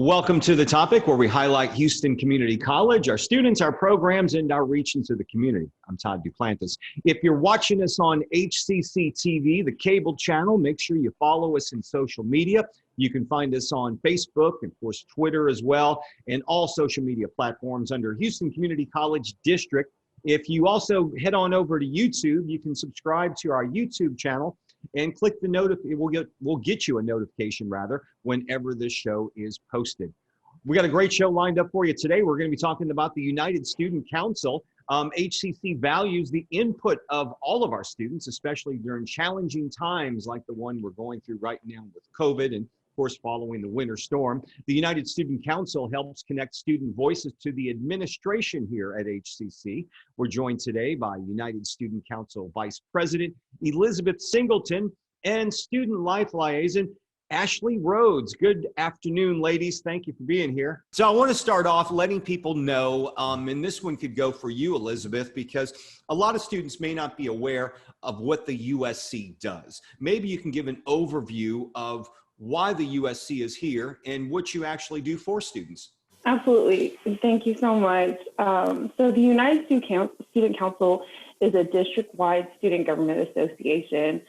Welcome to The Topic, where we highlight Houston Community College, our students, our programs, and our reach into the community. I'm Todd Duplantis. If you're watching us on HCC TV, the cable channel, make sure you follow us in social media. You can find us on Facebook and, of course, Twitter as well, and all social media platforms under Houston Community College District. If you also head on over to YouTube, you can subscribe to our YouTube channel and click the we'll get you a notification whenever this show is posted. We got a great show lined up for you today. We're going to be talking about the United Student Council. HCC values the input of all of our students, especially during challenging times like the one we're going through right now with COVID and, of course, following the winter storm. The United Student Council helps connect student voices to the administration here at HCC. We're joined today by United Student Council Vice President Elizabeth Singleton and Student Life Liaison Ashley Rhodes. Good afternoon, ladies. Thank you for being here. So I want to start off letting people know, and this one could go for you, Elizabeth, because a lot of students may not be aware of what the USC does. Maybe you can give an overview of why the USC is here and what you actually do for students. Absolutely. Thank you so much. So the United Student Council is a district-wide student government association.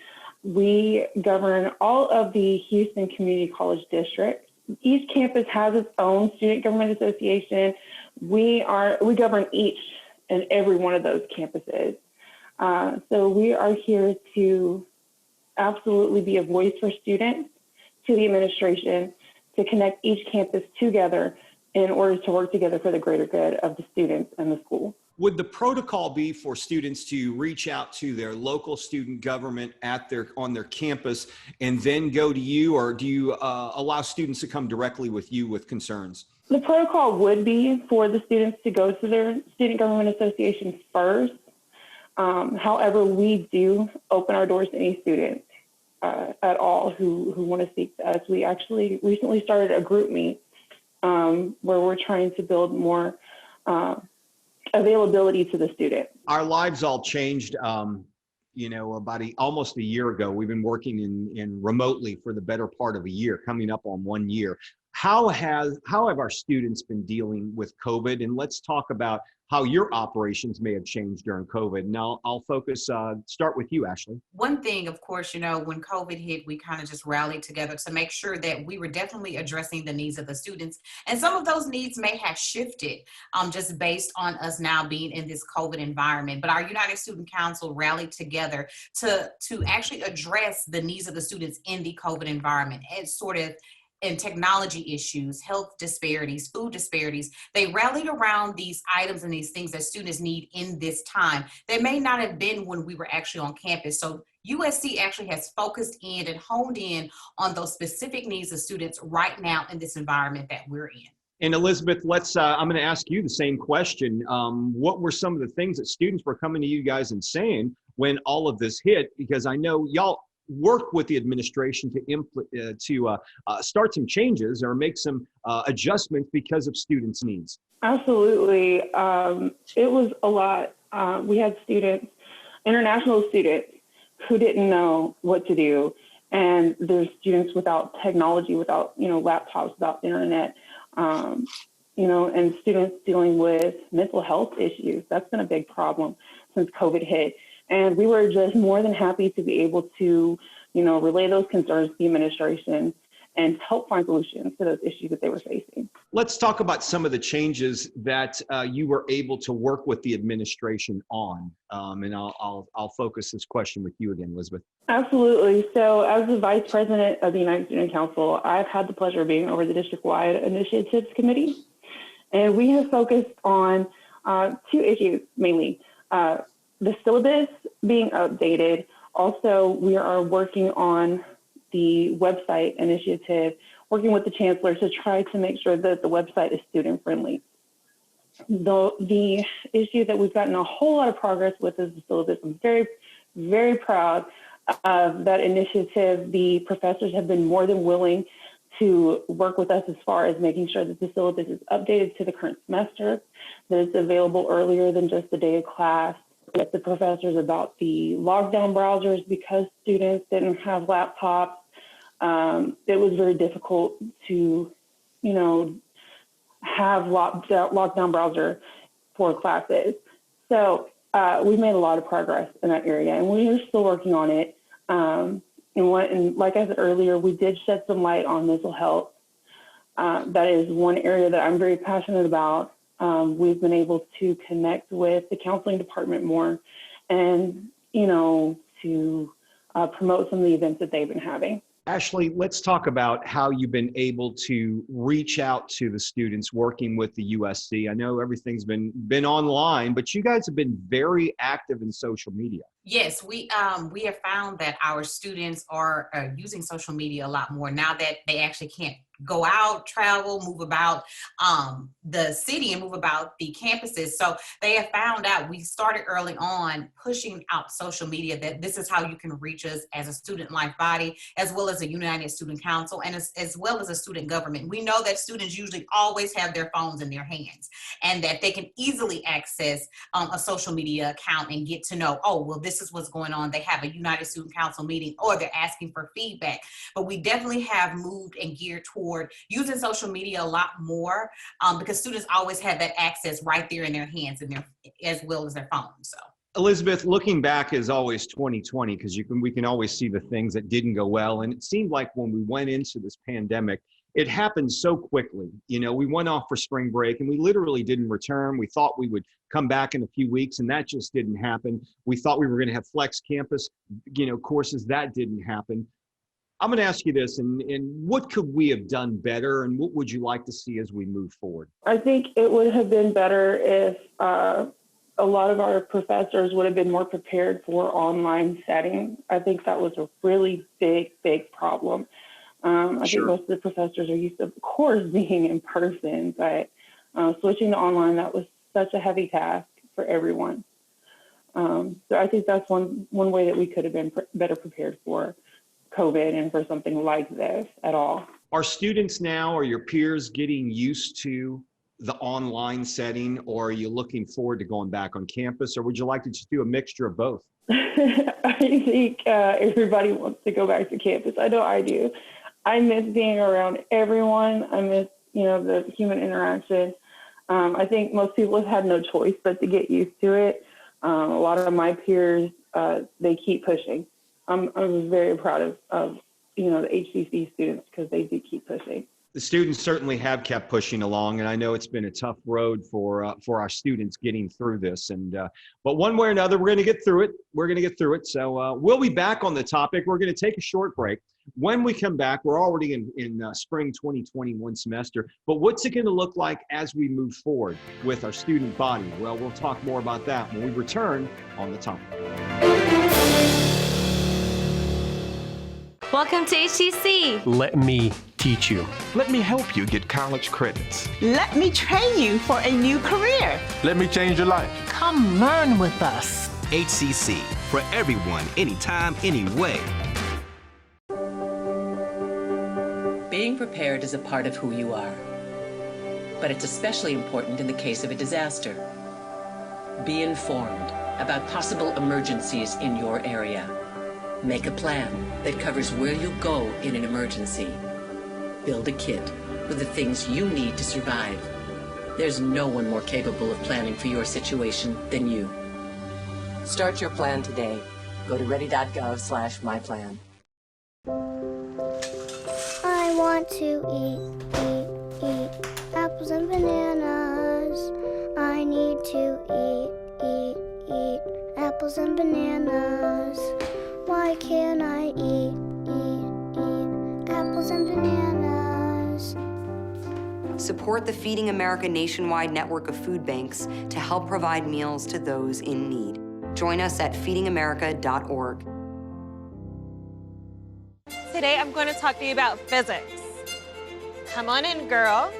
We govern all of the Houston Community College districts. Each campus has its own student government association. We govern each and every one of those campuses. So we are here to absolutely be a voice for students, to the administration, to connect each campus together in order to work together for the greater good of the students and the school. Would the protocol be for students to reach out to their local student government on their campus and then go to you, or do you allow students to come directly with you with concerns? The protocol would be for the students to go to their student government association first. However, we do open our doors to any students at all who want to speak to us. We actually recently started a group meet where we're trying to build more availability to the student. Our lives all changed, about almost a year ago. We've been working in remotely for the better part of a year, coming up on 1 year. How have our students been dealing with COVID? And let's talk about how your operations may have changed during COVID. And I'll focus, start with you, Ashley. One thing, of course, when COVID hit, we kind of just rallied together to make sure that we were definitely addressing the needs of the students. And some of those needs may have shifted just based on us now being in this COVID environment. But our United Student Council rallied together to actually address the needs of the students in the COVID environment and technology issues, health disparities, food disparities. They rallied around these items and these things that students need in this time. They may not have been when we were actually on campus. So USC actually has focused in and honed in on those specific needs of students right now in this environment that we're in. And Elizabeth, I'm going to ask you the same question. What were some of the things that students were coming to you guys and saying when all of this hit? Because I know y'all work with the administration to start some changes or make some adjustments because of students' needs. Absolutely. It was a lot. We had international students who didn't know what to do. And there's students without technology, without, laptops, without internet, and students dealing with mental health issues. That's been a big problem since COVID hit. And we were just more than happy to be able to, relay those concerns to the administration and help find solutions to those issues that they were facing. Let's talk about some of the changes that you were able to work with the administration on. And I'll focus this question with you again, Elizabeth. Absolutely. So as the Vice President of the United Student Council, I've had the pleasure of being over the district-wide initiatives committee. And we have focused on two issues mainly. The syllabus being updated. Also, we are working on the website initiative, working with the chancellor to try to make sure that the website is student friendly. The issue that we've gotten a whole lot of progress with is the syllabus. I'm very, very proud of that initiative. The professors have been more than willing to work with us as far as making sure that the syllabus is updated to the current semester, that it's available earlier than just the day of class, with the professors about the lockdown browsers because students didn't have laptops. It was very difficult to, have lockdown browser for classes. So we've made a lot of progress in that area, and we are still working on it. And like I said earlier, we did shed some light on mental health. That is one area that I'm very passionate about. We've been able to connect with the counseling department more and, to promote some of the events that they've been having. Ashley, let's talk about how you've been able to reach out to the students working with the USC. I know everything's been online, but you guys have been very active in social media. Yes, we have found that our students are using social media a lot more now that they actually can't go out, travel, move about the city and move about the campuses. So they have found out, we started early on pushing out social media, that this is how you can reach us as a student life body, as well as a United Student Council, and as well as a student government. We know that students usually always have their phones in their hands, and that they can easily access a social media account and get to know, oh, well, this is what's going on. They have a United Student Council meeting, or they're asking for feedback. But we definitely have moved and geared toward using social media a lot more because students always have that access right there in their hands and as well as their phones. So, Elizabeth, looking back is always 2020 because we can always see the things that didn't go well. And it seemed like when we went into this pandemic, it happened so quickly. We went off for spring break and we literally didn't return. We thought we would come back in a few weeks, and that just didn't happen. We thought we were going to have flex campus, courses. That didn't happen. I'm going to ask you this, and what could we have done better, and what would you like to see as we move forward? I think it would have been better if a lot of our professors would have been more prepared for online setting. I think that was a really big problem. I think most of the professors are used to, of course, being in person, but switching to online, that was such a heavy task for everyone. So I think that's one way that we could have been better prepared for COVID and for something like this at all. Are students now, or your peers, getting used to the online setting, or are you looking forward to going back on campus, or would you like to just do a mixture of both? I think everybody wants to go back to campus. I know I do. I miss being around everyone. I miss, the human interaction. I think most people have had no choice but to get used to it. A lot of my peers, they keep pushing. I'm very proud of the HCC students because they do keep pushing. The students certainly have kept pushing along, and I know it's been a tough road for our students getting through this. But one way or another, we're going to get through it. So we'll be back on the topic. We're going to take a short break. When we come back, we're already in spring 2021 semester. But what's it going to look like as we move forward with our student body? Well, we'll talk more about that when we return on the topic. Welcome to HTC. Let me teach you. Let me help you get college credits. Let me train you for a new career. Let me change your life. Come learn with us. HCC, for everyone, anytime, anyway. Being prepared is a part of who you are, but it's especially important in the case of a disaster. Be informed about possible emergencies in your area. Make a plan that covers where you go in an emergency. Build a kit with the things you need to survive. There's no one more capable of planning for your situation than you. Start your plan today. Go to ready.gov/myplan. I want to eat apples and bananas. I need to eat apples and bananas. Why can't I eat apples and bananas? Support the Feeding America nationwide network of food banks to help provide meals to those in need. Join us at feedingamerica.org. Today I'm going to talk to you about physics. Come on in, girls.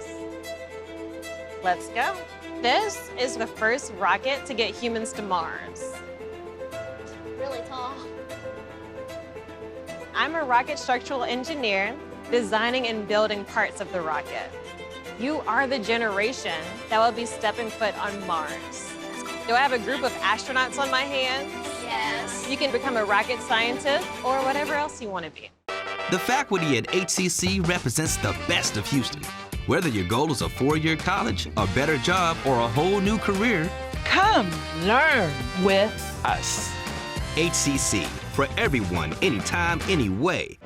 Let's go. This is the first rocket to get humans to Mars. Really tall. I'm a rocket structural engineer, designing and building parts of the rocket. You are the generation that will be stepping foot on Mars. Do I have a group of astronauts on my hands? Yes. You can become a rocket scientist or whatever else you want to be. The faculty at HCC represents the best of Houston. Whether your goal is a 4-year college, a better job, or a whole new career, Come learn with us. HCC, for everyone, anytime, anyway.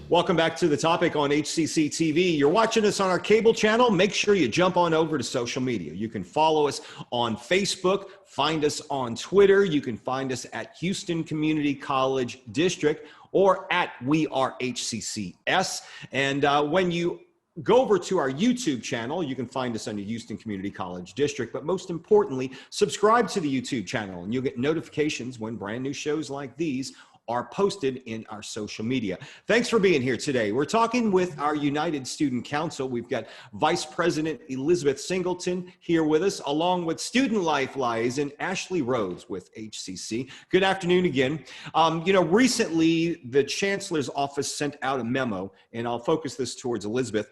Welcome back to the topic on HCC TV. You're watching us on our cable channel. Make sure you jump on over to social media. You can follow us on Facebook, find us on Twitter. You can find us at Houston Community College District or at We Are HCCS. And when you go over to our YouTube channel, you can find us under Houston Community College District, but most importantly, subscribe to the YouTube channel and you'll get notifications when brand new shows like these are posted in our social media. Thanks for being here today. We're talking with our United Student Council. We've got Vice President Elizabeth Singleton here with us, along with Student Life Liaison Ashley Rhodes with HCC. Good afternoon again. Recently the Chancellor's Office sent out a memo, and I'll focus this towards Elizabeth,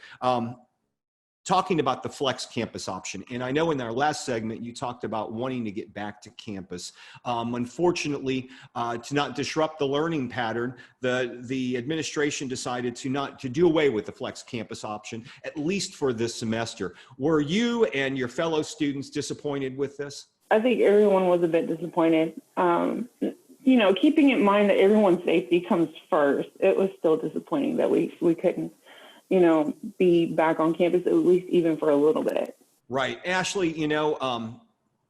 talking about the flex campus option. And I know in our last segment, you talked about wanting to get back to campus. Unfortunately, to not disrupt the learning pattern, the administration decided to do away with the flex campus option, at least for this semester. Were you and your fellow students disappointed with this? I think everyone was a bit disappointed. Keeping in mind that everyone's safety comes first, it was still disappointing that we couldn't be back on campus, at least even for a little bit. Right. Ashley,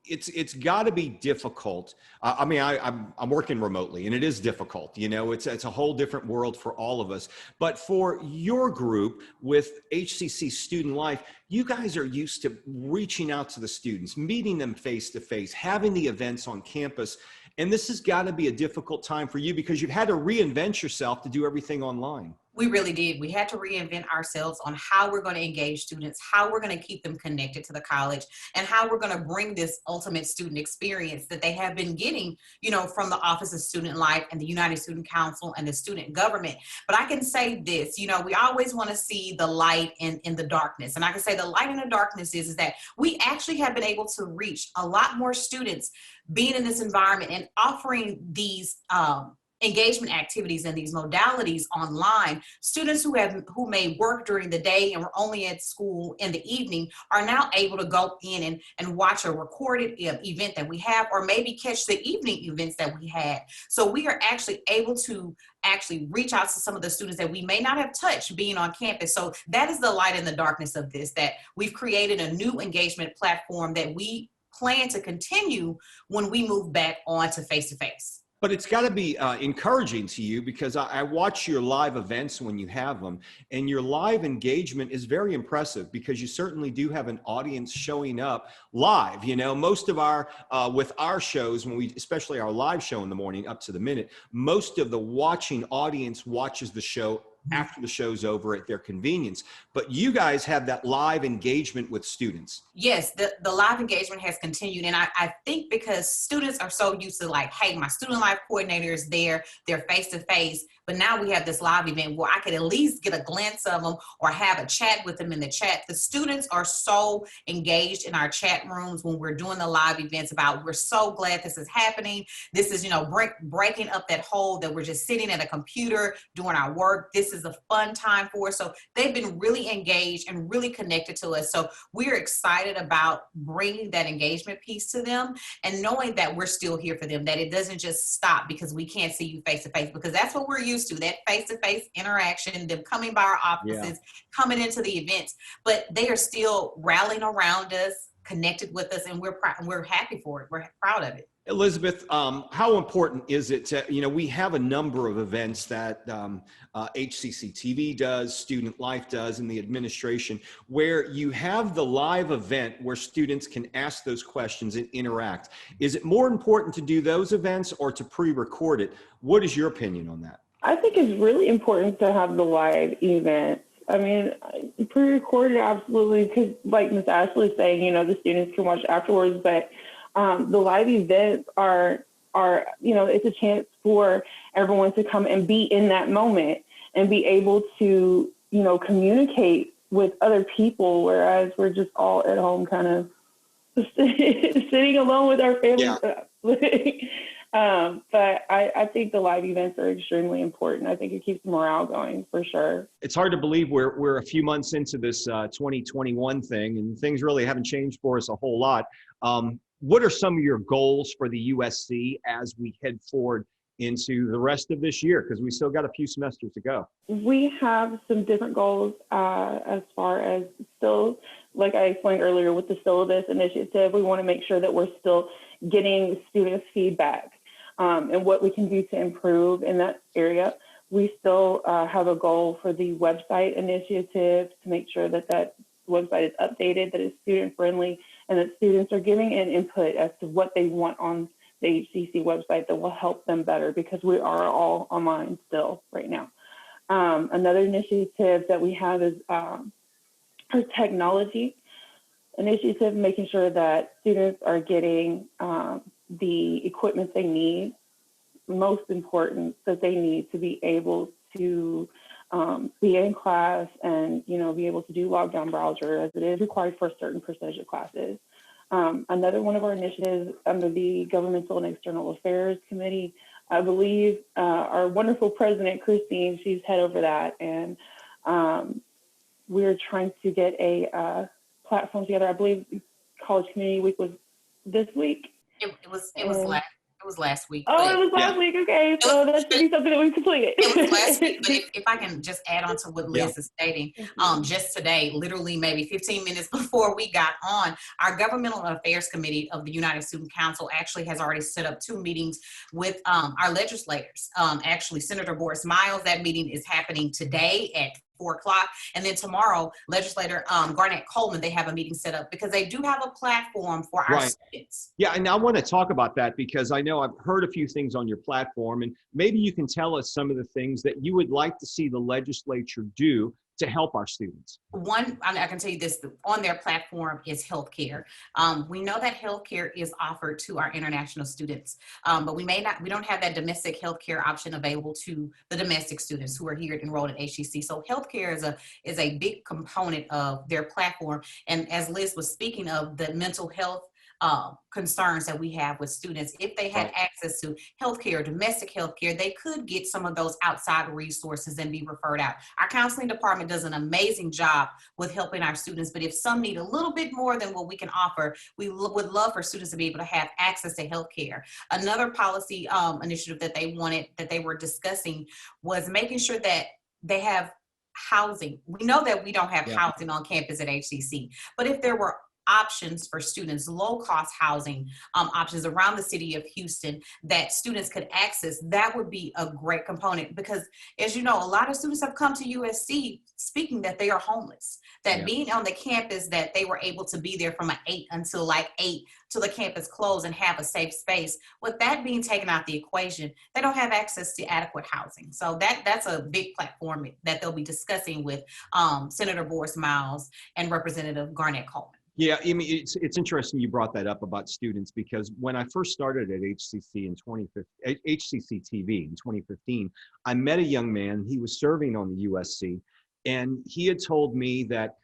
it's got to be difficult. I'm working remotely and it is difficult. It's a whole different world for all of us. But for your group with HCC Student Life, you guys are used to reaching out to the students, meeting them face to face, having the events on campus. And this has got to be a difficult time for you because you've had to reinvent yourself to do everything online. We really did. We had to reinvent ourselves on how we're going to engage students, how we're going to keep them connected to the college, and how we're going to bring this ultimate student experience that they have been getting, from the Office of Student Life and the United Student Council and the student government. But I can say this, we always want to see the light in the darkness. And I can say the light in the darkness is that we actually have been able to reach a lot more students being in this environment and offering these engagement activities and these modalities online. Students who may work during the day and were only at school in the evening are now able to go in and watch a recorded event that we have, or maybe catch the evening events that we had. So we are actually able to reach out to some of the students that we may not have touched being on campus. So that is the light in the darkness of this, that we've created a new engagement platform that we plan to continue when we move back on to face-to-face. But it's got to be encouraging to you because I watch your live events when you have them, and your live engagement is very impressive because you certainly do have an audience showing up live. Most of with our shows, especially our live show in the morning up to the minute, most of the watching audience watches the show after the show's over at their convenience. But you guys have that live engagement with students. Yes, the live engagement has continued. And I think because students are so used to hey, my student life coordinator is there, they're face-to-face. But now we have this live event where I could at least get a glance of them or have a chat with them in the chat. The students are so engaged in our chat rooms when we're doing the live events about, we're so glad this is happening. This is, breaking up that hold that we're just sitting at a computer doing our work. This is a fun time for us. So they've been really engaged and really connected to us. So we're excited about bringing that engagement piece to them and knowing that we're still here for them, that it doesn't just stop because we can't see you face to face, because that's what we're used to, that face-to-face interaction, them coming by our offices, coming into the events, but they are still rallying around us, connected with us, and we're happy for it. We're proud of it. Elizabeth, how important is it to, we have a number of events that HCC TV does, Student Life does, and the administration, where you have the live event where students can ask those questions and interact. Is it more important to do those events or to pre-record it? What is your opinion on that? I think it's really important to have the live event. I mean, pre-recorded, absolutely, because like Ms. Ashley is saying, the students can watch afterwards, but the live events are, it's a chance for everyone to come and be in that moment and be able to, communicate with other people, whereas we're just all at home kind of sitting alone with our families. Yeah. But I think the live events are extremely important. I think it keeps morale going for sure. It's hard to believe we're a few months into this 2021 thing, and things really haven't changed for us a whole lot. What are some of your goals for the USC as we head forward into the rest of this year? Because we still got a few semesters to go. We have some different goals as far as still, like I explained earlier with the syllabus initiative, we want to make sure that we're still getting students' feedback and what we can do to improve in that area. We still have a goal for the website initiative to make sure that that website is updated, that it's student friendly, and that students are giving an input as to what they want on the HCC website that will help them better, because we are all online still right now. Another initiative that we have is our technology initiative, making sure that students are getting the equipment they need, most important, that they need to be able to be in class and, be able to do lockdown browser, as it is required for a certain percentage of classes. Another one of our initiatives under the Governmental and External Affairs Committee, I believe our wonderful president, Christine, she's head over that. And we're trying to get a platform together. I believe College Community Week was this week. It was last week. Oh, it was last week. Okay, so that should be something that we completed. It was last week, but if I can just add on to what Liz is stating, just today, literally maybe 15 minutes before we got on, our Governmental Affairs Committee of the United Student Council actually has already set up 2 meetings with our legislators. Actually, Senator Boris Miles, that meeting is happening today at 4 o'clock. And then tomorrow, Legislator Garnett Coleman, they have a meeting set up because they do have a platform for our students. Yeah, and I want to talk about that because I know I've heard a few things on your platform, and maybe you can tell us some of the things that you would like to see the legislature do to help our students. One, I can tell you this, on their platform is healthcare. We know that healthcare is offered to our international students, but we don't have that domestic healthcare option available to the domestic students who are here enrolled at HCC. So healthcare is a big component of their platform. And as Liz was speaking of the mental health concerns that we have with students, if they had access to healthcare, domestic healthcare, they could get some of those outside resources and be referred out. Our counseling department does an amazing job with helping our students, but if some need a little bit more than what we can offer, we would love for students to be able to have access to healthcare. Another policy initiative that they were discussing was making sure that they have housing. We know that we don't have housing on campus at HCC, but if there were options for students, low-cost housing options around the city of Houston that students could access, that would be a great component because, as you know, a lot of students have come to USC speaking that they are homeless, that being on the campus, that they were able to be there from 8 until 8 till the campus closed and have a safe space. With that being taken out the equation, they don't have access to adequate housing. So that's a big platform that they'll be discussing with Senator Boris Miles and Representative Garnett Coleman. Yeah, I mean, it's interesting you brought that up about students because when I first started at HCC in HCC TV in 2015, I met a young man. He was serving on the USC, and he had told me that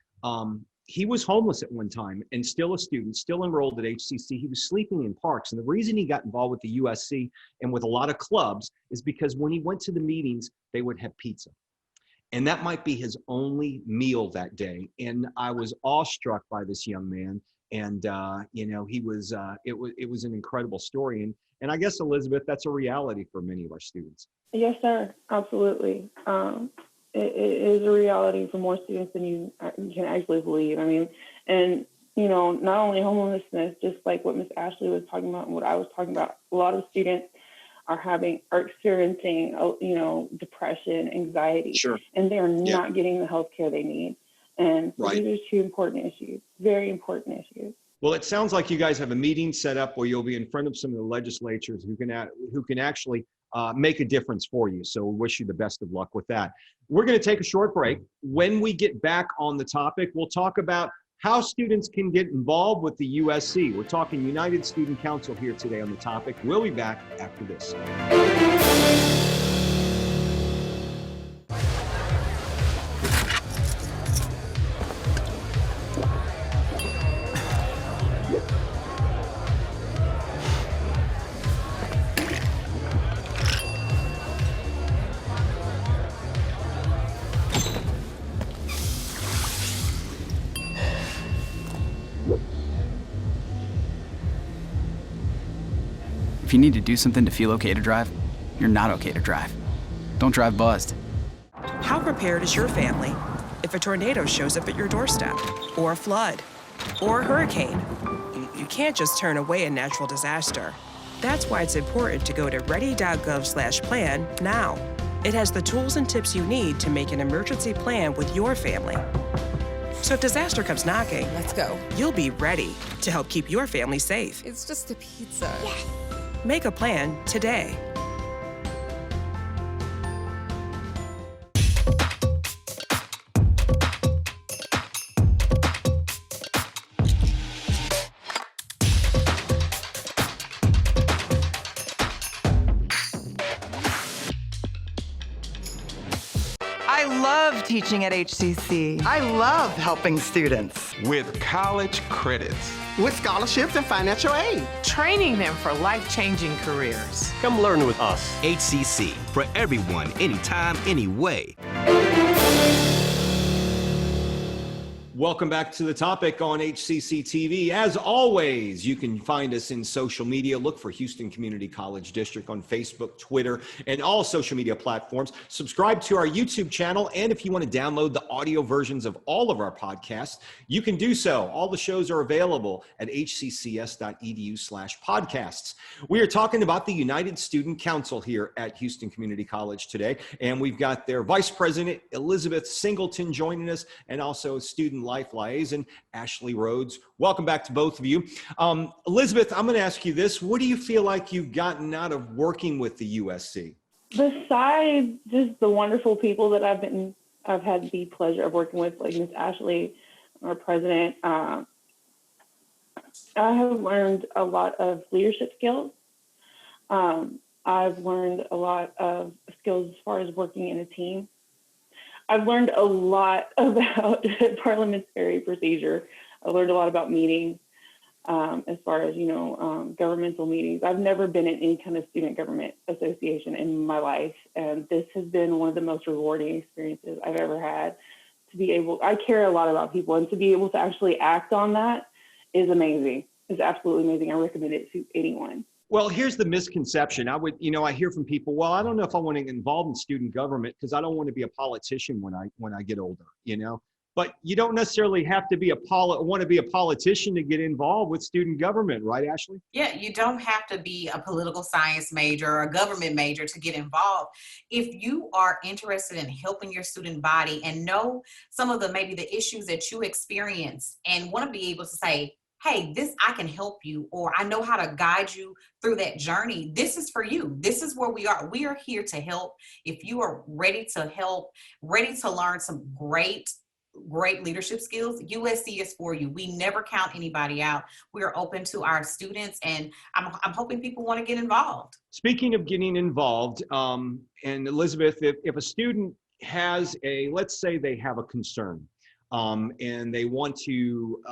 he was homeless at one time and still a student, still enrolled at HCC. He was sleeping in parks, and the reason he got involved with the USC and with a lot of clubs is because when he went to the meetings, they would have pizza. And that might be his only meal that day. And I was awestruck by this young man. And, he was, it was an incredible story. And I guess, Elizabeth, that's a reality for many of our students. Yes, sir. Absolutely. It is a reality for more students than you can actually believe. I mean, and, not only homelessness, just like what Ms. Ashley was talking about and what I was talking about, a lot of students are experiencing, depression, anxiety, and they're not getting the health care they need. And so these are 2 important issues, very important issues. Well, it sounds like you guys have a meeting set up where you'll be in front of some of the legislatures who can actually make a difference for you. So we wish you the best of luck with that. We're going to take a short break. When we get back on the topic, we'll talk about how students can get involved with the USC. We're talking United Student Council here today on the topic. We'll be back after this. If you need to do something to feel okay to drive, you're not okay to drive. Don't drive buzzed. How prepared is your family if a tornado shows up at your doorstep, or a flood, or a hurricane? You can't just turn away a natural disaster. That's why it's important to go to ready.gov/plan now. It has the tools and tips you need to make an emergency plan with your family. So if disaster comes knocking, let's go. You'll be ready to help keep your family safe. It's just a pizza. Yes. Make a plan today. I love teaching at HCC. I love helping students. With college credits. With scholarships and financial aid. Training them for life-changing careers. Come learn with us. HCC, for everyone, anytime, anyway. Welcome back to the topic on HCC TV. As always, you can find us in social media. Look for Houston Community College District on Facebook, Twitter, and all social media platforms. Subscribe to our YouTube channel, and if you want to download the audio versions of all of our podcasts, you can do so. All the shows are available at hccs.edu/podcasts. We are talking about the United Student Council here at Houston Community College today, and we've got their Vice President, Elizabeth Singleton, joining us, and also Student Life Liaison, Ashley Rhodes. Welcome back to both of you. Elizabeth, I'm going to ask you this. What do you feel like you've gotten out of working with the USC? Besides just the wonderful people that I've had the pleasure of working with, like Miss Ashley, our president, I have learned a lot of leadership skills. I've learned a lot of skills as far as working in a team. I've learned a lot about parliamentary procedure. I learned a lot about meetings, as far as, governmental meetings. I've never been in any kind of student government association in my life, and this has been one of the most rewarding experiences I've ever had. I care a lot about people, and to be able to actually act on that is amazing. It's absolutely amazing. I recommend it to anyone. Well, here's the misconception. I hear from people, well, I don't know if I want to get involved in student government because I don't want to be a politician when I get older, But you don't necessarily have to want to be a politician to get involved with student government, right, Ashley? Yeah, you don't have to be a political science major or a government major to get involved. If you are interested in helping your student body and know some of maybe the issues that you experience and want to be able to say, hey, I can help you, or I know how to guide you through that journey. This is for you. This is where we are. We are here to help. If you are ready to help, ready to learn some great leadership skills, USC is for you. We never count anybody out. We are open to our students, and I'm hoping people want to get involved. Speaking of getting involved, and Elizabeth, if a student has let's say they have a concern, and they want to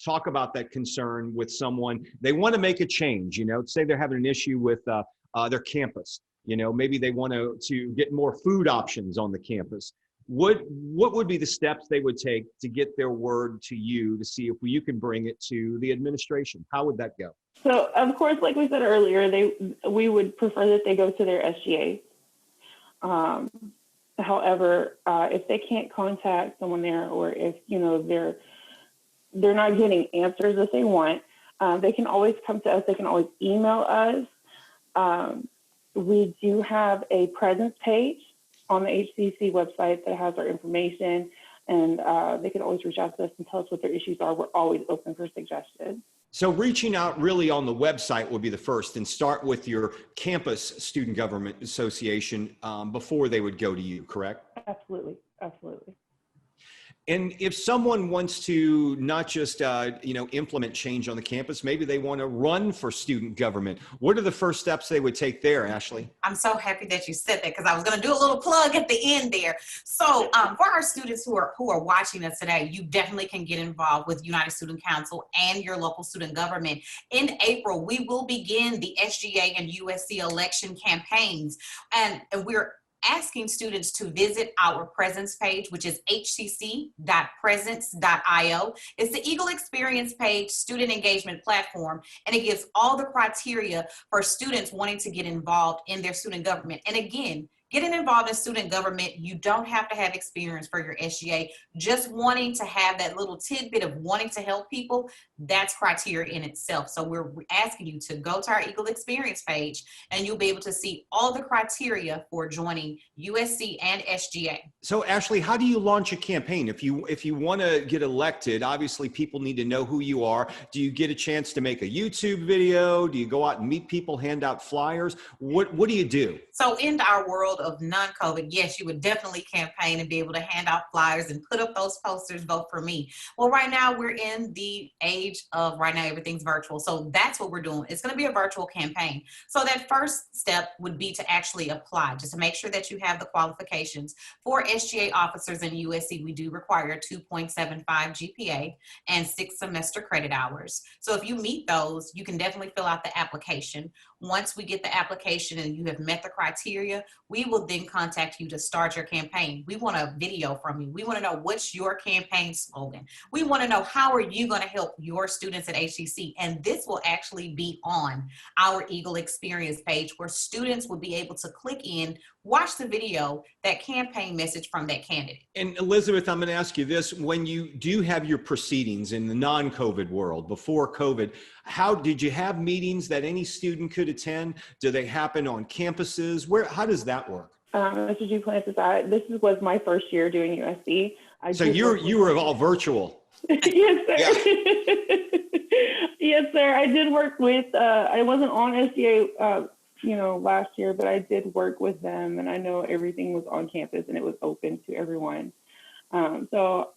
talk about that concern with someone, they want to make a change, say they're having an issue with their campus, maybe they want to get more food options on the campus. What would be the steps they would take to get their word to you to see if you can bring it to the administration? How would that go? So, of course, like we said earlier, we would prefer that they go to their SGA. However, if they can't contact someone there, or if they're not getting answers that they want, they can always come to us. They can always email us. We do have a presence page on the HCC website that has our information, and they can always reach out to us and tell us what their issues are. We're always open for suggestions. So reaching out really on the website would be the first, and start with your campus student government association before they would go to you, correct? Absolutely. And if someone wants to not just implement change on the campus, maybe they want to run for student government, what are the first steps they would take there, Ashley? I'm so happy that you said that, because I was going to do a little plug at the end there. So for our students who are watching us today, you definitely can get involved with United Student Council and your local student government. In April, we will begin the SGA and USC election campaigns, and we're asking students to visit our presence page, which is hcc.presence.io. It's the Eagle Experience page, student engagement platform, and it gives all the criteria for students wanting to get involved in their student government. And again, getting involved in student government, you don't have to have experience for your SGA. Just wanting to have that little tidbit of wanting to help people, that's criteria in itself. So we're asking you to go to our Eagle Experience page, and you'll be able to see all the criteria for joining USC and SGA. So Ashley, how do you launch a campaign? If you want to get elected, obviously people need to know who you are. Do you get a chance to make a YouTube video? Do you go out and meet people, hand out flyers? What do you do? So in our world of non-COVID, yes, you would definitely campaign and be able to hand out flyers and put up those posters, vote for me. Well, right now we're in the age of everything's virtual. So that's what we're doing. It's going to be a virtual campaign. So that first step would be to actually apply, just to make sure that you have the qualifications. For SGA officers in USC, we do require a 2.75 GPA and 6 semester credit hours. So if you meet those, you can definitely fill out the application. Once we get the application and you have met the criteria, we will then contact you to start your campaign. We want a video from you. We want to know what's your campaign slogan. We want to know how are you going to help your students at HCC. And this will actually be on our Eagle Experience page, where students will be able to click in, watch the video, that campaign message from that candidate. And Elizabeth, I'm going to ask you this. When you do have your proceedings in the non-COVID world, before COVID, how did you have meetings that any student could attend? Do they happen on campuses? How does that work? Mr. Duplantis, this was my first year doing USC. So you were all virtual. Yes, sir. Yeah. Yes, sir. I did work with, I wasn't on SGA, last year, but I did work with them, and I know everything was on campus and it was open to everyone. So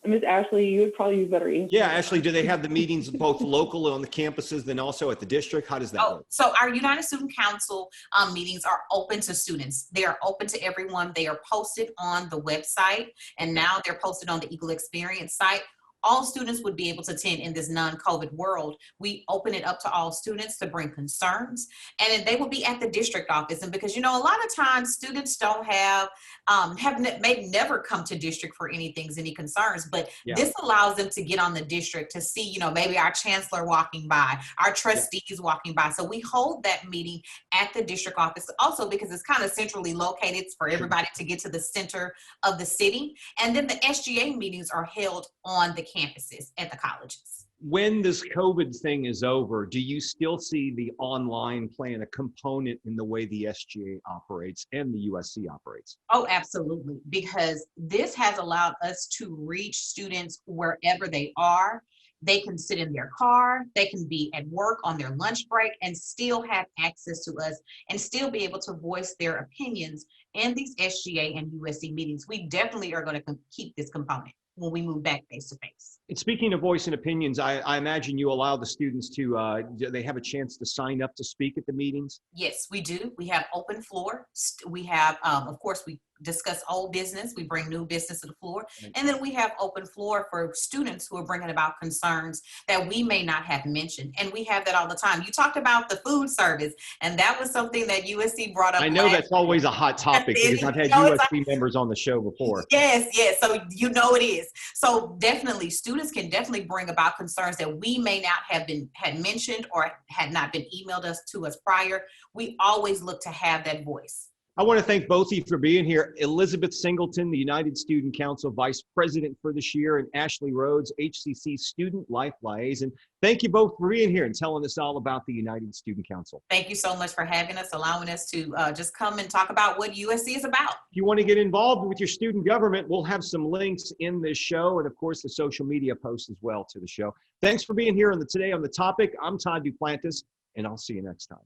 Ms. Ashley, you would probably be better. Yeah, Ashley, do they have the meetings both local on the campuses, then also at the district? How does that work? So our United Student Council meetings are open to students. They are open to everyone. They are posted on the website, and now they're posted on the Eagle Experience site. All students would be able to attend in this non-COVID world. We open it up to all students to bring concerns, and they will be at the district office. And because, a lot of times students don't may never come to district for any concerns, but this allows them to get on the district to see, maybe our chancellor walking by, our trustees walking by. So we hold that meeting at the district office also because it's kind of centrally located for everybody to get to the center of the city. And then the SGA meetings are held on the campuses at the colleges. When this COVID thing is over, do you still see the online playing a component in the way the SGA operates and the USC operates? Oh, absolutely. Because this has allowed us to reach students wherever they are. They can sit in their car, they can be at work on their lunch break and still have access to us and still be able to voice their opinions in these SGA and USC meetings. We definitely are going to keep this component when we move back face to face. And speaking of voice and opinions, I imagine you allow the students to, they have a chance to sign up to speak at the meetings? Yes, we do. We have open floor. We have, of course, we discuss old business. We bring new business to the floor. And then we have open floor for students who are bringing about concerns that we may not have mentioned. And we have that all the time. You talked about the food service, and that was something that USC brought up. I know that's always a hot topic because I've had USC members on the show before. Yes. So it is. So definitely, students can definitely bring about concerns that we may not have had mentioned or had not been emailed to us prior. We always look to have that voice. I want to thank both of you for being here. Elizabeth Singleton, the United Student Council Vice President for this year, and Ashley Rhodes, HCC Student Life Liaison. Thank you both for being here and telling us all about the United Student Council. Thank you so much for having us, allowing us to just come and talk about what USC is about. If you want to get involved with your student government, we'll have some links in this show and, of course, the social media posts as well to the show. Thanks for being here today on The Topic. I'm Todd Duplantis, and I'll see you next time.